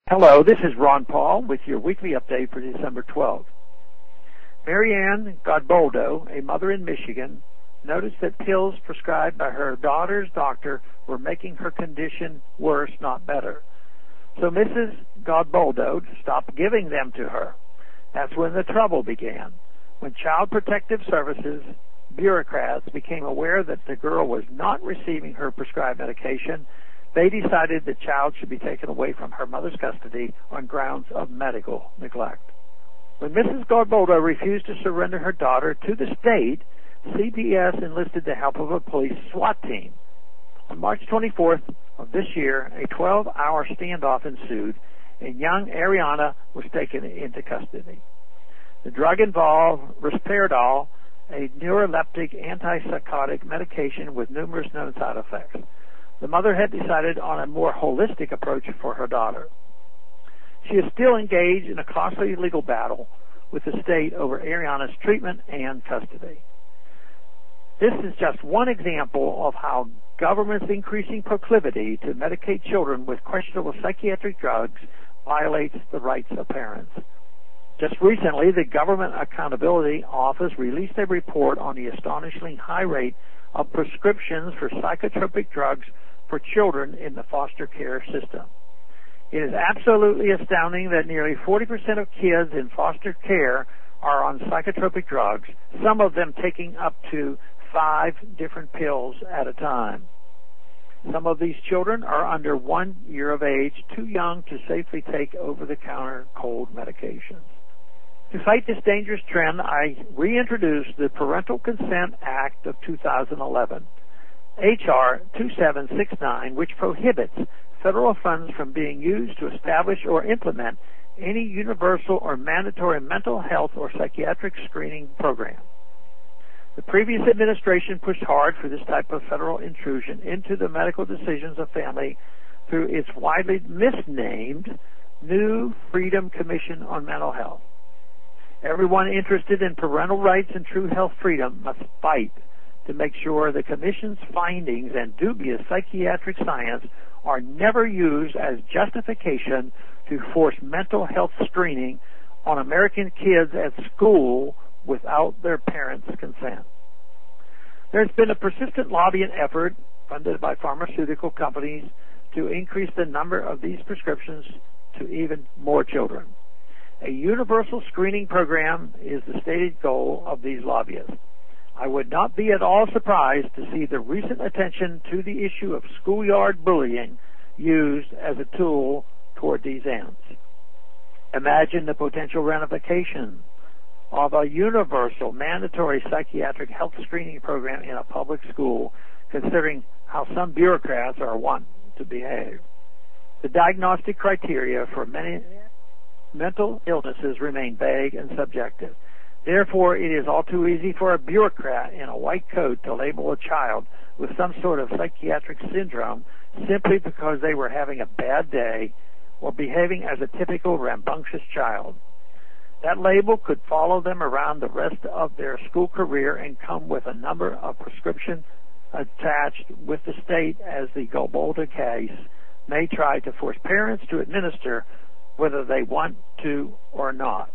Hello, this is Ron Paul with your weekly update for December 12th. Maryanne Godboldo, a mother in Michigan, noticed that pills prescribed by her daughter's doctor were making her condition worse, not better. So Mrs. Godboldo stopped giving them to her. That's when the trouble began. When Child Protective Services bureaucrats became aware that the girl was not receiving her prescribed medication, they decided the child should be taken away from her mother's custody on grounds of medical neglect. When Mrs. Godboldo refused to surrender her daughter to the state, CPS enlisted the help of a police SWAT team. On March 24th of this year, a 12-hour standoff ensued, and young Ariana was taken into custody. The drug involved Risperdal, a neuroleptic antipsychotic medication with numerous known side effects. The mother had decided on a more holistic approach for her daughter. She is still engaged in a costly legal battle with the state over Ariana's treatment and custody. This is just one example of how government's increasing proclivity to medicate children with questionable psychiatric drugs violates the rights of parents. Just recently, the Government Accountability Office released a report on the astonishingly high rate of prescriptions for psychotropic drugs for children in the foster care system. It is absolutely astounding that nearly 40% of kids in foster care are on psychotropic drugs, some of them taking up to 5 different pills at a time. Some of these children are under 1 year of age, too young to safely take over-the-counter cold medications. To fight this dangerous trend, I reintroduced the Parental Consent Act of 2011, H.R. 2769, which prohibits federal funds from being used to establish or implement any universal or mandatory mental health or psychiatric screening program. The previous administration pushed hard for this type of federal intrusion into the medical decisions of family through its widely misnamed New Freedom Commission on Mental Health. Everyone interested in parental rights and true health freedom must fight to make sure the Commission's findings and dubious psychiatric science are never used as justification to force mental health screening on American kids at school without their parents' consent. There's been a persistent lobbying effort funded by pharmaceutical companies to increase the number of these prescriptions to even more children. A universal screening program is the stated goal of these lobbyists. I would not be at all surprised to see the recent attention to the issue of schoolyard bullying used as a tool toward these ends. Imagine the potential ramifications of a universal mandatory psychiatric health screening program in a public school, considering how some bureaucrats are wont to behave. The diagnostic criteria for many mental illnesses remain vague and subjective. Therefore, it is all too easy for a bureaucrat in a white coat to label a child with some sort of psychiatric syndrome simply because they were having a bad day or behaving as a typical rambunctious child. That label could follow them around the rest of their school career and come with a number of prescriptions attached with the state, as the Godboldo case may try to force parents to administer whether they want to or not.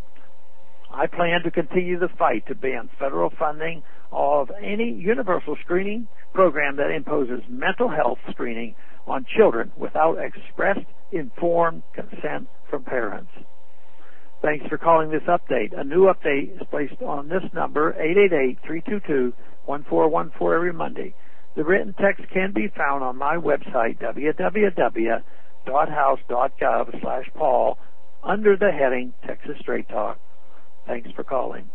I plan to continue the fight to ban federal funding of any universal screening program that imposes mental health screening on children without expressed informed consent from parents. Thanks for calling this update. A new update is placed on this number, 888-322-1414, every Monday. The written text can be found on my website, www.house.gov/Paul, under the heading Texas Straight Talk. Thanks for calling.